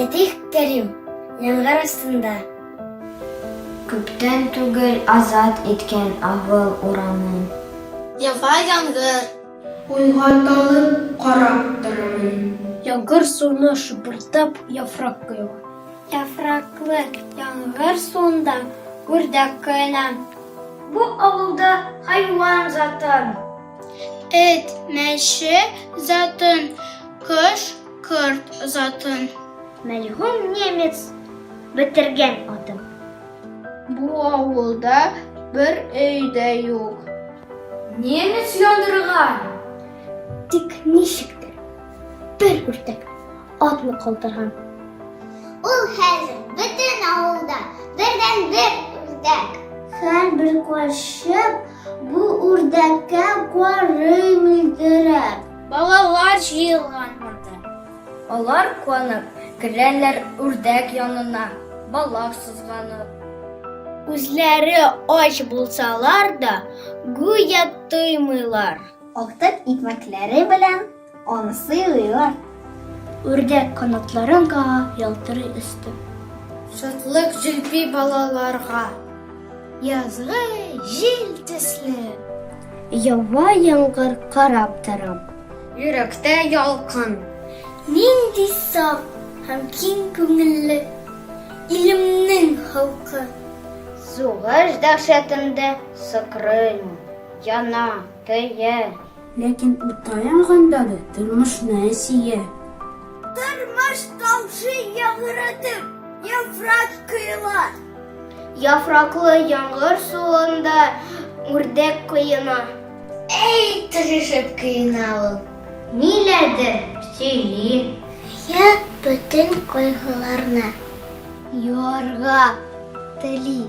Фәтих Кәрим, яңғыр астында. Күптән түгел азат иткән авыл урамын. Яфа яңғыр. Уйга талып карап торырмын. Яңғыр суны шыбыртып яфрак коя. Яфраклы яңғыр суында үрдәк коена. Бу авылда хайван затын. Эт мәше затын, кош кырт затын. Мәрхүм немец бетергән атым. Бу авылда бер өйдә юк. Немец яндырган. Тик ничектер? Бер үрдәк атны калтырган. Ул хәзер бөтен авылда бердән-бер үрдәк. Һәрбер кашып бу үрдәккә карый мөлдерәп. Балалар җыелган монда. Алар куанып керәләр үрдәк янына, балак сызганып. Үзләре ач булсалар да, гүя тоймыйлар. Актык икмәкләре белән аны сыйлыйлар. Үрдәк канатларын кага, ялтырый өсте. Шатлык җилпи балаларга. Язгы җил төсле. Ява яңгыр карап торам. Йөрәктә ялкын. Нинди саф һәм киң күңелле илемнең халкы. Сугыш дәһшәтендә сыкрыймы, яна, көя. Ләкин утта янганда да тормышны әсия. Тормыш тамчы яңгыратып, яфрак коела. Яфраклы яңгыр суында үрдәк коена. Эй, тырышып коена ул. Ниләрдер сөйли. Я бөтен кайгыларны юарга тели.